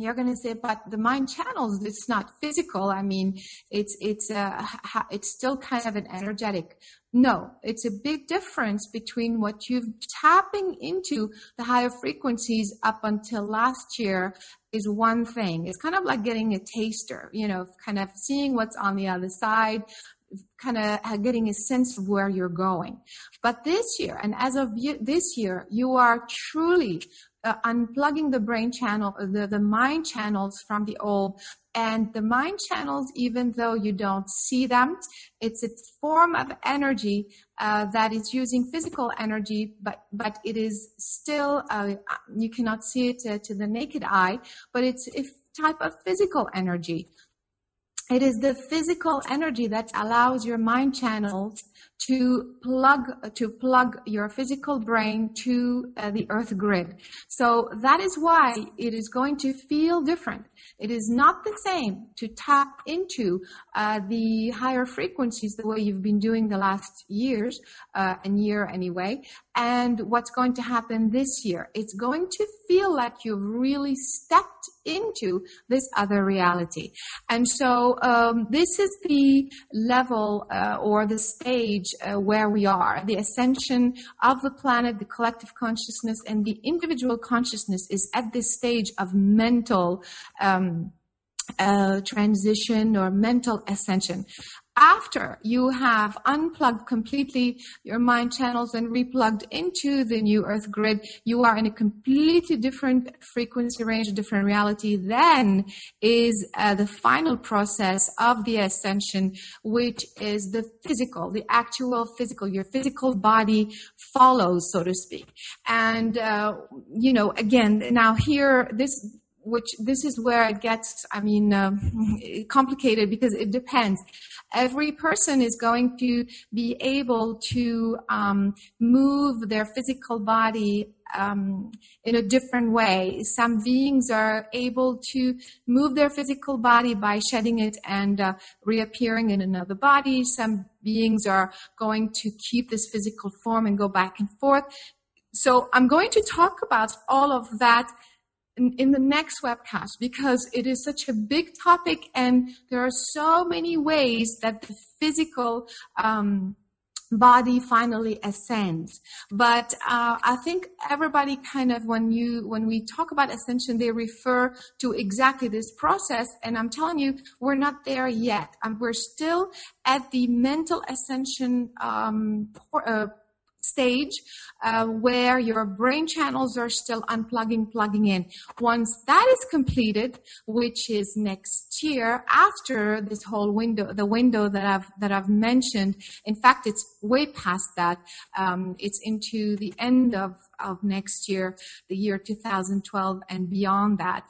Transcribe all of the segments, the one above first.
You're going to say, but the mind channels, it's not physical. I mean, it's still kind of an energetic. No, it's a big difference between what you've tapping into the higher frequencies up until last year is one thing. It's kind of like getting a taster, you know, kind of seeing what's on the other side, kind of getting a sense of where you're going. But this year, and as of this year, you are truly unplugging the brain channel, the mind channels from the old. And the mind channels, even though you don't see them, it's a form of energy that is using physical energy, but it is still, you cannot see it to the naked eye, but it's a type of physical energy. It is the physical energy that allows your mind channels to plug your physical brain to the earth grid. So that is why it is going to feel different. It is not the same to tap into the higher frequencies the way you've been doing the last years, and year anyway. And what's going to happen this year? It's going to feel like you've really stepped into this other reality. And so this is the level or the stage where we are. The ascension of the planet, the collective consciousness, and the individual consciousness is at this stage of mental transition or mental ascension. After you have unplugged completely your mind channels and replugged into the new earth grid, you are in a completely different frequency range, a different reality. Then is the final process of the ascension, which is the physical, the actual physical. Your physical body follows, so to speak. And, you know, again, now here, this is where it gets, complicated, because it depends. Every person is going to be able to move their physical body in a different way. Some beings are able to move their physical body by shedding it and reappearing in another body. Some beings are going to keep this physical form and go back and forth. So I'm going to talk about all of that in the next webcast, because it is such a big topic and there are so many ways that the physical body finally ascends. But I think everybody kind of, when we talk about ascension, they refer to exactly this process. And I'm telling you, we're not there yet. We're still at the mental ascension stage where your brain channels are still unplugging, plugging in. Once that is completed, which is next year, after this whole window, the window that I've mentioned, in fact, it's way past that. It's into the end of next year, the year 2012 and beyond that.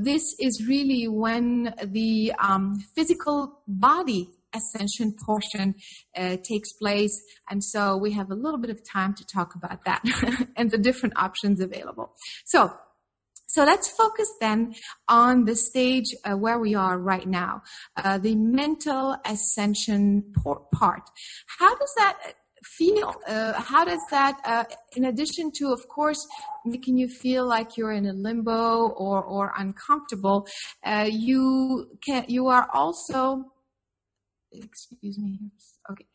This is really when the physical body ascension portion takes place, and so we have a little bit of time to talk about that and the different options available. So let's focus then on the stage where we are right now, the mental ascension part. How does that feel? How does that, in addition to, of course, making you feel like you're in a limbo or uncomfortable, you are also, excuse me. Okay.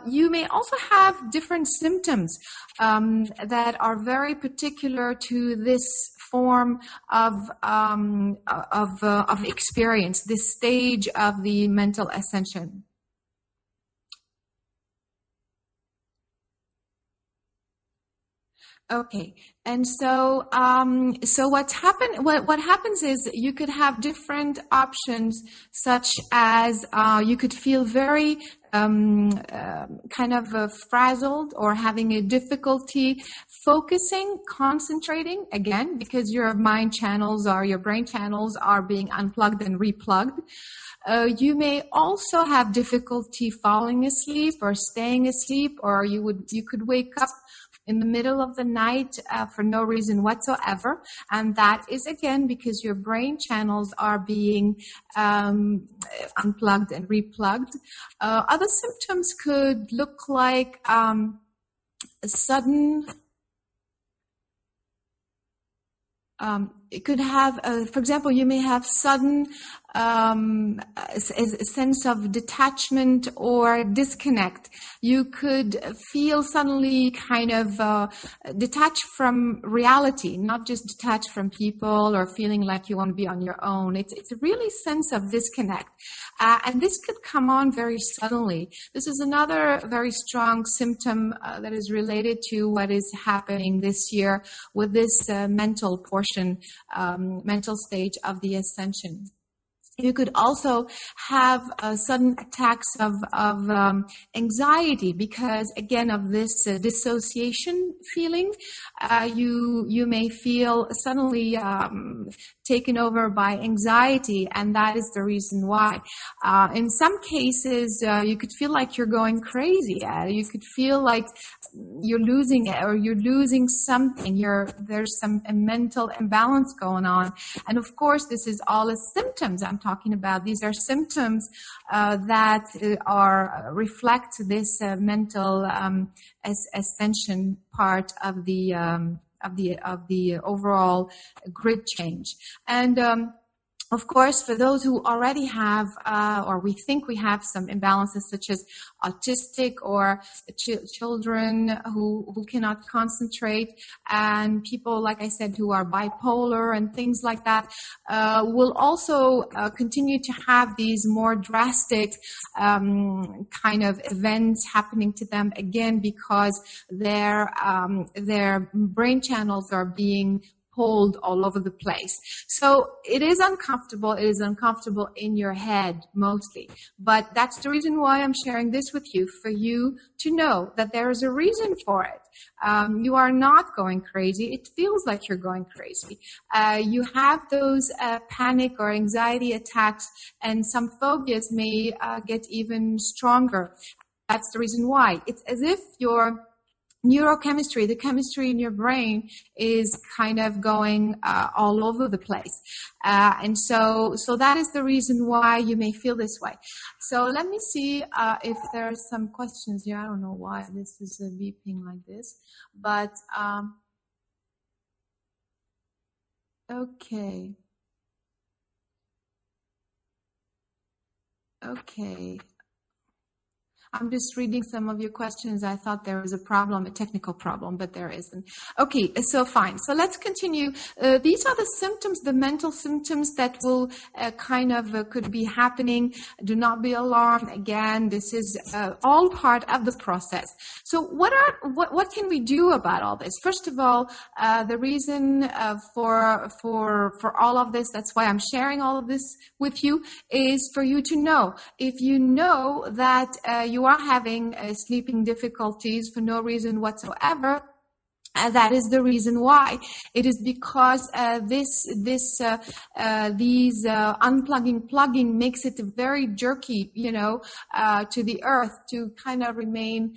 You may also have different symptoms that are very particular to this form of experience, this stage of the mental ascension. Okay, and so what happens is you could have different options, such as you could feel very kind of frazzled or having a difficulty focusing, concentrating, again, because your mind channels or your brain channels are being unplugged and replugged. You may also have difficulty falling asleep or staying asleep, or you could wake up in the middle of the night for no reason whatsoever. And that is, again, because your brain channels are being unplugged and replugged. Other symptoms could look like a sudden it could have, for example, you may have sudden a sense of detachment or disconnect. You could feel suddenly kind of detached from reality, not just detached from people or feeling like you want to be on your own. It's a really sense of disconnect. And this could come on very suddenly. This is another very strong symptom that is related to what is happening this year with this mental portion, mental stage of the ascension. You could also have sudden attacks of anxiety because, again, of this dissociation feeling. You may feel suddenly taken over by anxiety, and that is the reason why. In some cases, you could feel like you're going crazy. You could feel like you're losing it or you're losing something. There's some mental imbalance going on. And of course, this is all as symptoms I'm talking about. These are symptoms that reflect this mental ascension part of the overall grid change. And of course, for those who already have, or we think we have some imbalances such as autistic or children who cannot concentrate, and people, like I said, who are bipolar and things like that, will also continue to have these more drastic kind of events happening to them, again, because their brain channels are being pulled all over the place. So it is uncomfortable. It is uncomfortable in your head mostly. But that's the reason why I'm sharing this with you, for you to know that there is a reason for it. You are not going crazy. It feels like you're going crazy. You have those panic or anxiety attacks, and some phobias may get even stronger. That's the reason why. It's as if your neurochemistry, the chemistry in your brain, is kind of going all over the place. And so that is the reason why you may feel this way. So let me see if there are some questions here. I don't know why this is beeping like this, but okay. I'm just reading some of your questions. I thought there was a technical problem, but there isn't. Okay, so fine. So let's continue. These are the symptoms, the mental symptoms that will could be happening. Do not be alarmed. Again, this is all part of the process. So what can we do about all this? First of all, the reason for all of this, that's why I'm sharing all of this with you, is for you to know. If you know that you are having sleeping difficulties for no reason whatsoever, that is the reason why. It is because these unplugging, plugging makes it very jerky, to the earth, to kind of remain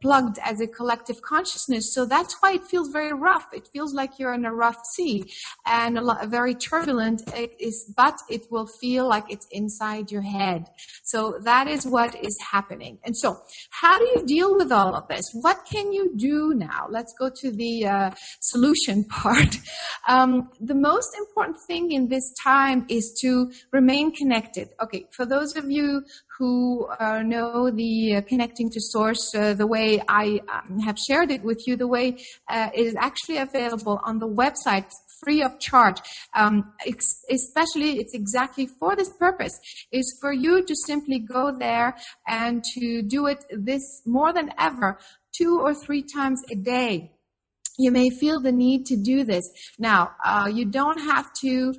plugged as a collective consciousness. So that's why it feels very rough. It feels like you're in a rough sea and very turbulent. But it will feel like it's inside your head. So that is what is happening. And so how do you deal with all of this? What can you do now? Let's go to the solution part. The most important thing in this time is to remain connected. Okay, for those of you who know the connecting to source, the way I have shared it with you, the way it is actually available on the website, free of charge. Especially, it's exactly for this purpose, is for you to simply go there and to do it this more than ever, 2 or 3 times a day. You may feel the need to do this. Now, you don't have to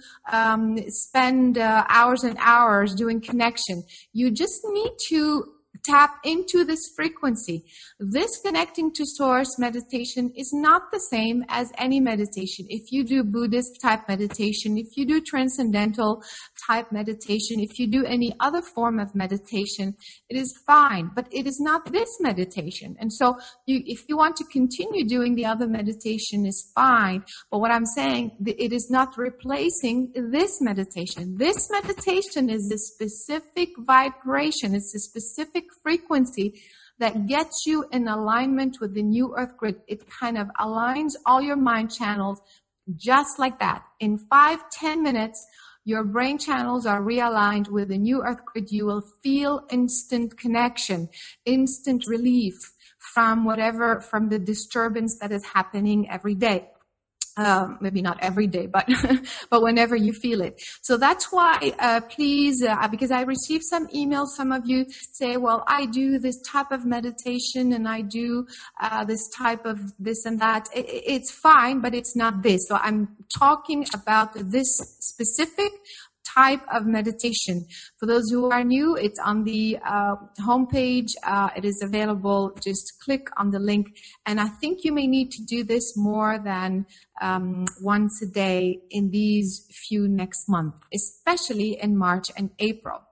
spend hours and hours doing connection. You just need to tap into this frequency. This connecting to source meditation is not the same as any meditation. If you do Buddhist type meditation, if you do transcendental type meditation, if you do any other form of meditation, it is fine, but it is not this meditation. And so if you want to continue doing the other meditation, is fine. But what I'm saying, it is not replacing this meditation. This meditation is a specific vibration. It's a specific frequency that gets you in alignment with the new earth grid. It kind of aligns all your mind channels just like that. In 5-10 minutes, your brain channels are realigned with the new earth grid. You will feel instant connection, instant relief from the disturbance that is happening every day. Maybe not every day, but but whenever you feel it. So that's why, please, because I received some emails. Some of you say, "Well, I do this type of meditation and I do this type of this and that." It's fine, but it's not this. So I'm talking about this specific type of meditation. For those who are new, it's on the homepage. It is available. Just click on the link. And I think you may need to do this more than once a day in these few next month, especially in March and April.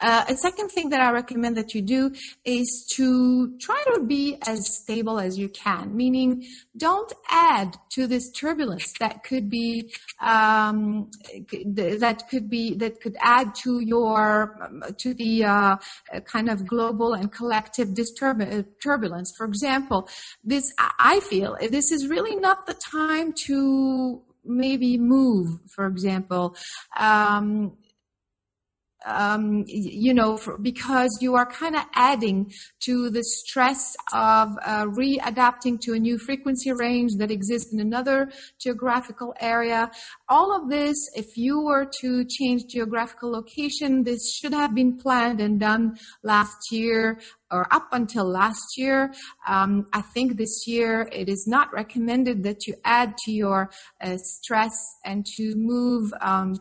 A second thing that I recommend that you do is to try to be as stable as you can, meaning don't add to this turbulence that could add to the kind of global and collective turbulence. For example, I feel this is really not the time to maybe move, for example. Because you are kind of adding to the stress of readapting to a new frequency range that exists in another geographical area. All of this, if you were to change geographical location, this should have been planned and done last year or up until last year. I think this year it is not recommended that you add to your stress and to move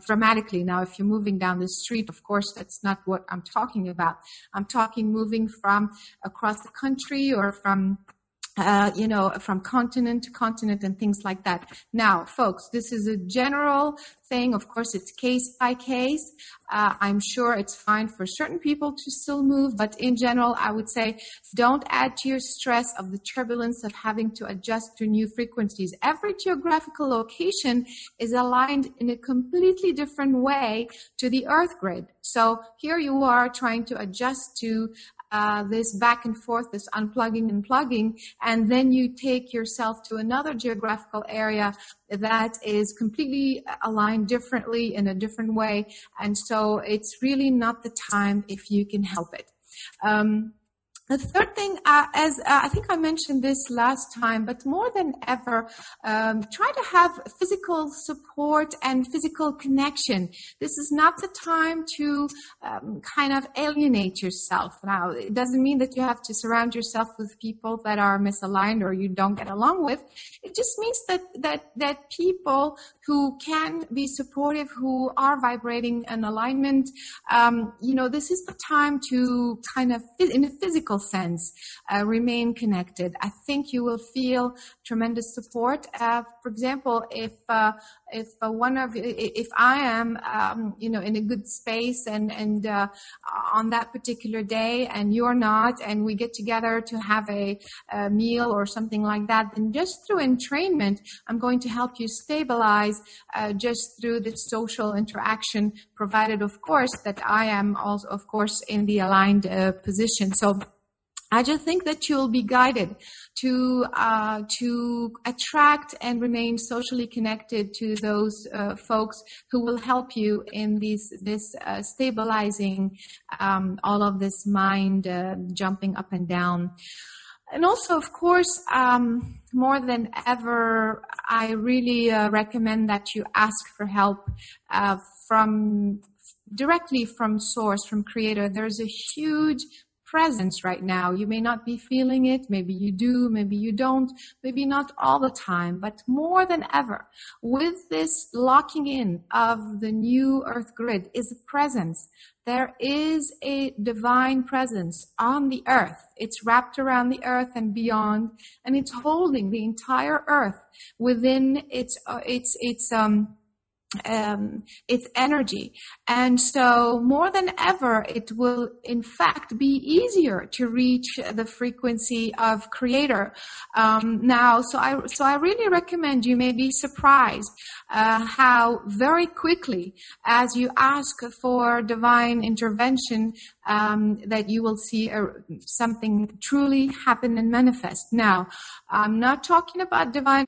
dramatically. Now, if you're moving down the street, of course, that's not what I'm talking about. I'm talking moving from across the country or from from continent to continent and things like that. Now, folks, this is a general thing. Of course, it's case by case. I'm sure it's fine for certain people to still move, but in general, I would say don't add to your stress of the turbulence of having to adjust to new frequencies. Every geographical location is aligned in a completely different way to the Earth grid. So here you are trying to adjust to this back and forth, this unplugging and plugging, and then you take yourself to another geographical area that is completely aligned differently in a different way. And so it's really not the time if you can help it. The third thing, as I think I mentioned this last time, but more than ever, try to have physical support and physical connection. This is not the time to kind of alienate yourself. Now, it doesn't mean that you have to surround yourself with people that are misaligned or you don't get along with. It just means that people who can be supportive, who are vibrating in alignment, this is the time to kind of, in a physical sense, remain connected. I think you will feel tremendous support. For example, if I am, in a good space and on that particular day and you're not, and we get together to have a meal or something like that, then just through entrainment, I'm going to help you stabilize just through the social interaction, provided, of course, that I am also, of course, in the aligned position. So I just think that you'll be guided to attract and remain socially connected to those folks who will help you in this stabilizing all of this mind jumping up and down. And also, of course, more than ever, I really recommend that you ask for help directly from source, from creator. There's a huge presence right now. You may not be feeling it. Maybe you do, maybe you don't, maybe not all the time, but more than ever, with this locking in of the new Earth grid is a presence. There is a divine presence on the Earth. It's wrapped around the Earth and beyond, and it's holding the entire Earth within its energy. And so more than ever, it will in fact be easier to reach the frequency of creator. So I really recommend, you may be surprised how very quickly, as you ask for divine intervention, that you will see something truly happen and manifest. Now, I'm not talking about divine